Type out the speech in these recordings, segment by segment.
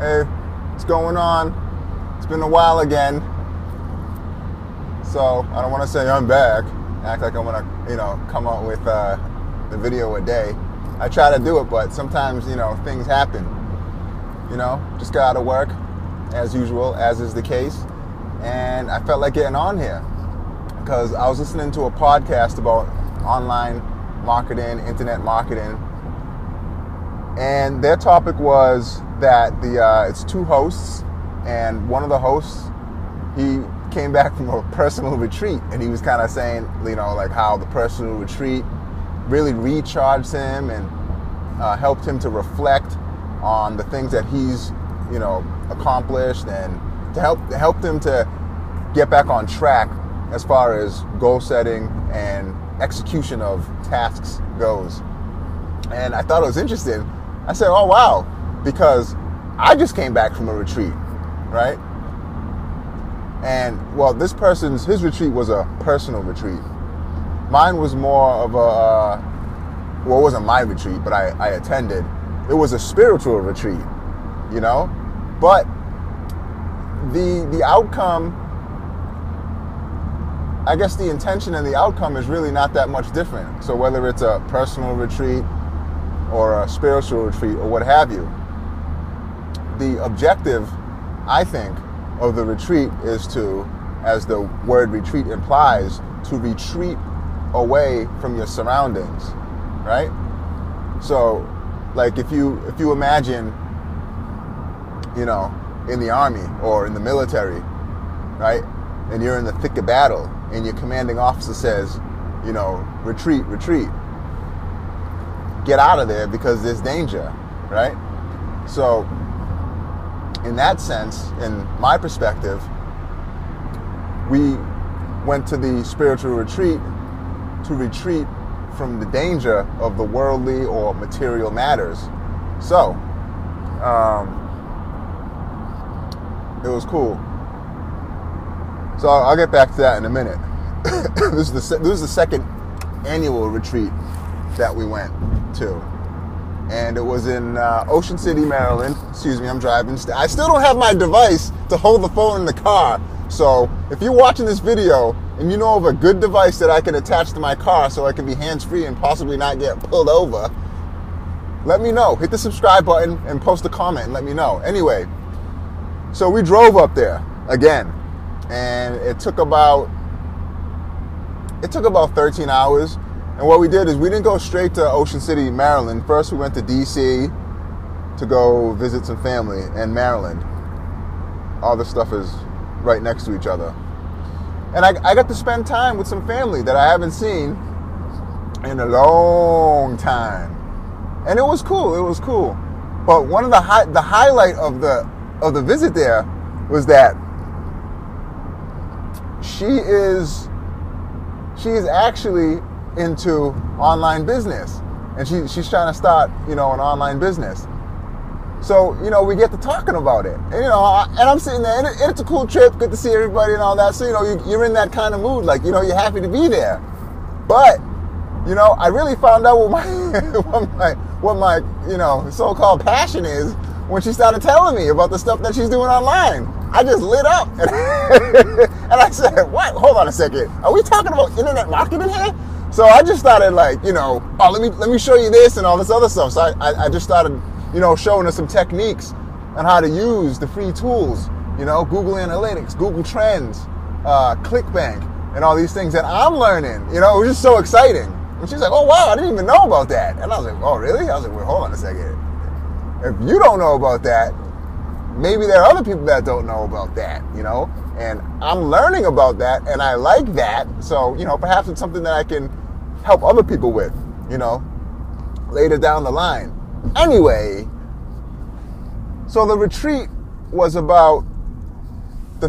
Hey, what's going on? It's been a while again. So I don't want to say I'm back. Act like I'm gonna, come out with the video a day. I try to do it, but sometimes, things happen. Just got out of work, as usual, as is the case. And I felt like getting on here because I was listening to a podcast about online marketing, internet marketing. And their topic was that it's two hosts, and one of the hosts, he came back from a personal retreat, and he was kind of saying, like how the personal retreat really recharged him and helped him to reflect on the things that he's, accomplished, and to help him to get back on track as far as goal setting and execution of tasks goes. And I thought it was interesting. I said, oh, wow, because I just came back from a retreat, right? And, well, his retreat was a personal retreat. Mine was more of it wasn't my retreat, but I attended. It was a spiritual retreat, But the outcome, I guess the intention and the outcome is really not that much different. So whether it's a personal retreat or a spiritual retreat or what have you, the objective, I think, of the retreat is to, as the word retreat implies, to retreat away from your surroundings, right? So, like if you imagine, in the army or in the military, right? And you're in the thick of battle, and your commanding officer says, retreat, retreat. Get out of there because there's danger, right? So, in that sense, in my perspective, we went to the spiritual retreat to retreat from the danger of the worldly or material matters. So, it was cool. So I'll get back to that in a minute. This is the second annual retreat that we went to. And it was in Ocean City, Maryland. Excuse me, I'm driving. I still don't have my device to hold the phone in the car. So if you're watching this video and you know of a good device that I can attach to my car so I can be hands-free and possibly not get pulled over, let me know. Hit the subscribe button and post a comment and let me know. Anyway, so we drove up there again. And it took about 13 hours. And what we did is we didn't go straight to Ocean City, Maryland. First, we went to D.C. to go visit some family in Maryland. All this stuff is right next to each other. And I got to spend time with some family that I haven't seen in a long time. And it was cool. It was cool. But one of the highlight of the visit there was that she is actually into online business, and she's trying to start, an online business. So, we get to talking about it, and I'm sitting there, and it's a cool trip, good to see everybody and all that. So, you're in that kind of mood, like, you're happy to be there. But, I really found out what my so-called passion is when she started telling me about the stuff that she's doing online. I just lit up, and I said, "What? Hold on a second. Are we talking about internet marketing here?" So I just started let me show you this and all this other stuff. So I just started, showing her some techniques on how to use the free tools, Google Analytics, Google Trends, ClickBank, and all these things that I'm learning. It was just so exciting. And she's like, "Oh wow, I didn't even know about that." And I was like, "Oh really?" I was like, "Wait, hold on a second. If you don't know about that, maybe there are other people that don't know about that, and I'm learning about that, and I like that. So, perhaps it's something that I can help other people with, later down the line." Anyway, so the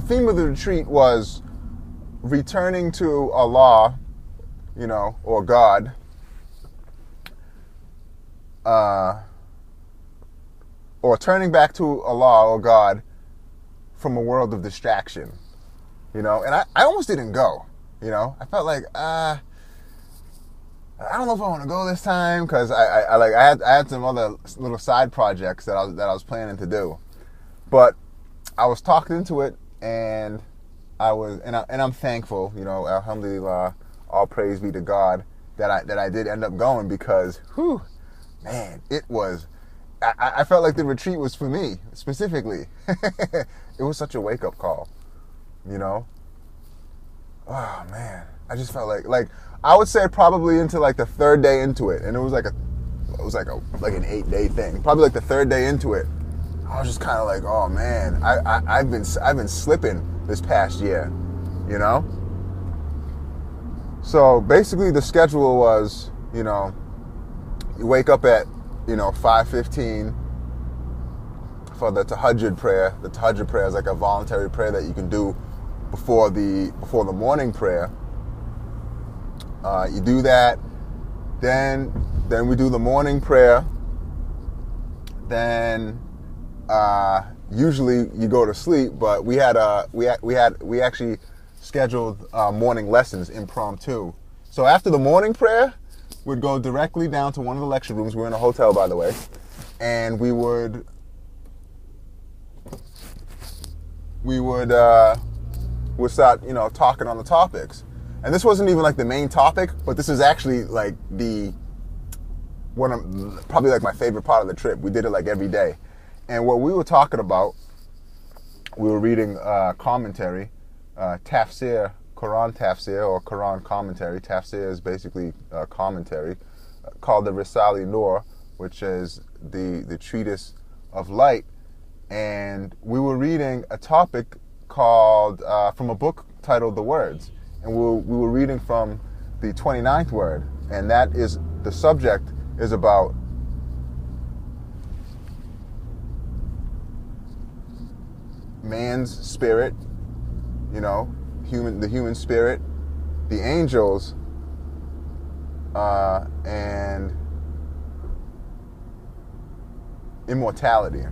theme of the retreat was returning to Allah, or God, or turning back to Allah or God from a world of distraction, and I almost didn't go, I felt like, I don't know if I want to go this time because I had some other little side projects that I was planning to do. But I was talked into it, and I'm thankful, alhamdulillah, all praise be to God that I did end up going, because, whew, man, I felt like the retreat was for me specifically. It was such a wake up call, Oh man, I just felt like I would say probably into like the third day into it, and it was like an 8-day thing. Probably like the third day into it, I was just kind of like, oh man, I've been slipping this past year, So basically, the schedule was, you wake up at 5:15 for the tahajjud prayer. The tahajjud prayer is like a voluntary prayer that you can do before the morning prayer. You do that, then we do the morning prayer. Then usually you go to sleep, but we actually scheduled morning lessons impromptu. So after the morning prayer, we'd go directly down to one of the lecture rooms. We're in a hotel, by the way, and we would start, talking on the topics. And this wasn't even like the main topic, but this is actually like probably like my favorite part of the trip. We did it like every day. And what we were talking about, we were reading commentary, tafsir, Quran tafsir, or Quran commentary. Tafsir is basically commentary, called the Risale Nur, which is the treatise of light. And we were reading a topic called, from a book titled The Words. And we were reading from the 29th word. And that is, the subject is about man's spirit, the human spirit, the angels, and immortality.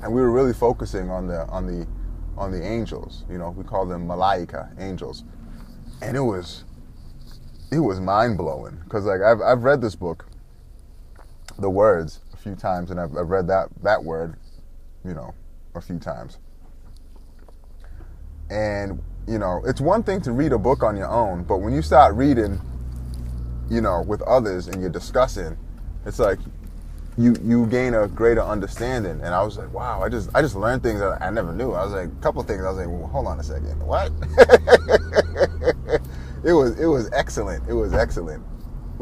And we were really focusing on the angels. We call them malaika, angels. And it was mind blowing, because like I've read this book, The Words, a few times, and I've read that word, a few times. And it's one thing to read a book on your own, but when you start reading, with others and you're discussing, it's like you gain a greater understanding. And I was like, wow, I just learned things that I never knew. I was like, a couple of things, I was like, well, hold on a second, what? It was excellent. It was excellent.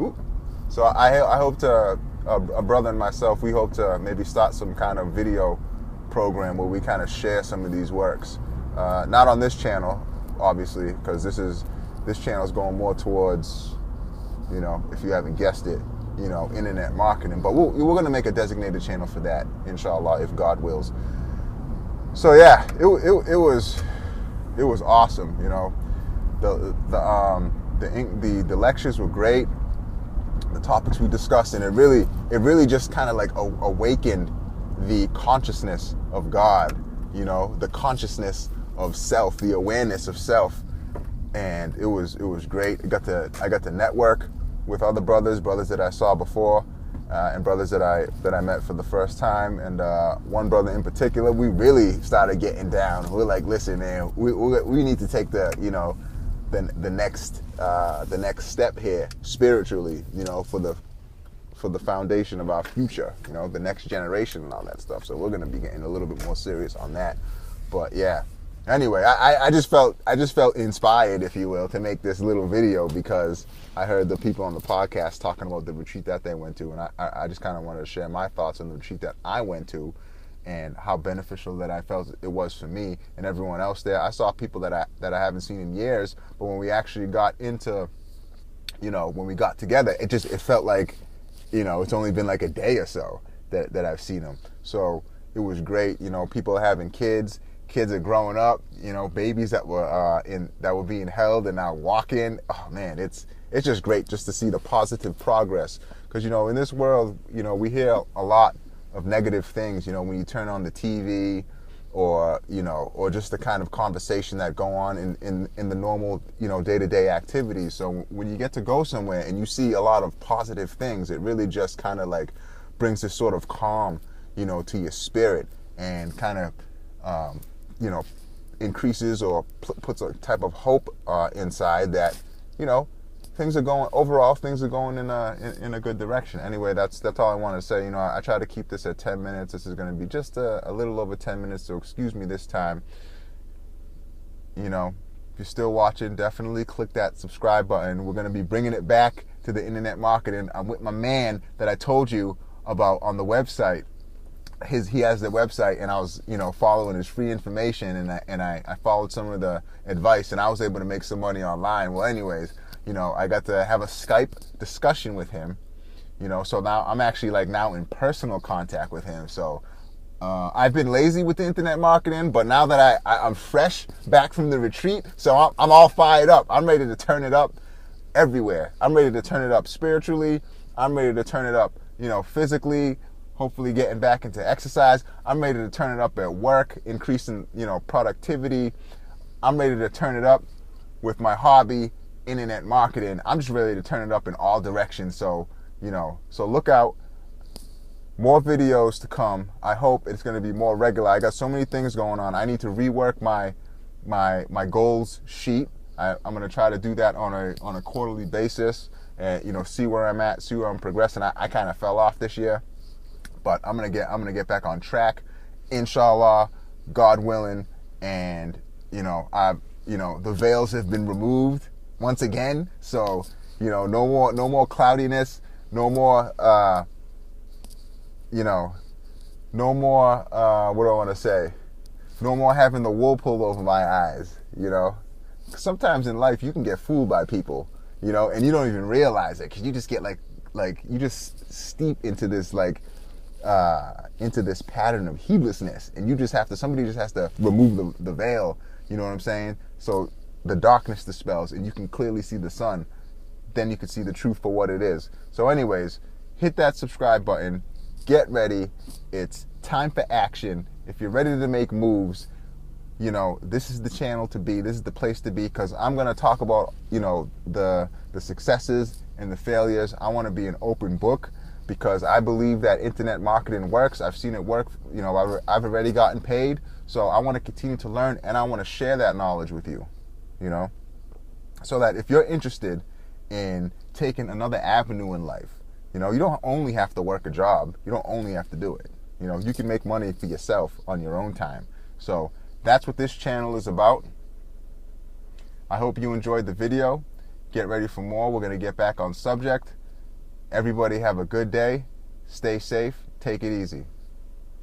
Ooh. So I hope to, a brother and myself, we hope to maybe start some kind of video program where we kind of share some of these works. Not on this channel, obviously, because this channel is going more towards, if you haven't guessed it, internet marketing. But we're going to make a designated channel for that, inshallah, if God wills. So yeah, it was awesome. The lectures were great. The topics we discussed, and it really just kind of like awakened the consciousness of God. The consciousness of self, the awareness of self, and it was great. I got to network with other brothers that I saw before, and brothers that I met for the first time. And one brother in particular, we really started getting down. We're like, listen, man, we need to take the next step here spiritually, for the foundation of our future, the next generation and all that stuff. So we're going to be getting a little bit more serious on that. But yeah, anyway, I just felt inspired, if you will, to make this little video, because I heard the people on the podcast talking about the retreat that they went to, and I just kind of wanted to share my thoughts on the retreat that I went to, and how beneficial that I felt it was for me and everyone else there. I saw people that I haven't seen in years, but when we actually got into, when we got together, it felt like, it's only been like a day or so that I've seen them. So it was great. People having kids are growing up. Babies that were being held and now walking. Oh man, it's just great just to see the positive progress. Because in this world, we hear a lot of negative things. When you turn on the TV, or just the kind of conversation that go on in the normal day-to-day activities. So when you get to go somewhere and you see a lot of positive things, it really just kind of like brings this sort of calm to your spirit, and kind of, you know, increases or puts a type of hope inside that, you know, things are going in a good direction. Anyway, that's all I want to say. You know, I try to keep this at 10 minutes. This is going to be just a little over 10 minutes, so excuse me this time. You know, if you're still watching, definitely click that subscribe button. We're going to be bringing it back to the internet marketing. I'm with my man that I told you about on the website. He has the website, and I was, you know, following his free information, and I followed some of the advice, and I was able to make some money online. Well, anyways, you know, I got to have a Skype discussion with him, you know, so now I'm actually like now in personal contact with him. So I've been lazy with the internet marketing, but now that I'm fresh back from the retreat, so I'm all fired up. I'm ready to turn it up everywhere. I'm ready to turn it up spiritually. I'm ready to turn it up, you know, physically, hopefully getting back into exercise. I'm ready to turn it up at work, increasing, you know, productivity. I'm ready to turn it up with my hobby, internet marketing. I'm just ready to turn it up in all directions. So, you know, so look out. More videos to come. I hope it's going to be more regular. I got so many things going on. I need to rework my goals sheet. I'm going to try to do that on a quarterly basis, and, you know, see where I'm at, see where I'm progressing. I kind of fell off this year, but I'm gonna get back on track, inshallah, God willing. And, you know, the veils have been removed once again. So, you know, no more cloudiness, no more, you know, no more, what do I want to say? No more having the wool pulled over my eyes, you know. Sometimes in life you can get fooled by people, you know, and you don't even realize it, because you just get like you just steep into this into this pattern of heedlessness, and somebody just has to remove the veil, you know what I'm saying? So the darkness dispels and you can clearly see the sun. Then you can see the truth for what it is. So anyways, hit that subscribe button. Get ready. It's time for action. If you're ready to make moves, you know, this is the channel to be. This is the place to be, because I'm going to talk about, you know, the successes and the failures. I want to be an open book, because I believe that internet marketing works. I've seen it work. You know, I've already gotten paid. So I want to continue to learn, and I want to share that knowledge with you, you know, so that if you're interested in taking another avenue in life, you know, you don't only have to work a job. You don't only have to do it. You know, you can make money for yourself on your own time. So that's what this channel is about. I hope you enjoyed the video. Get ready for more. We're going to get back on subject. Everybody have a good day. Stay safe. Take it easy.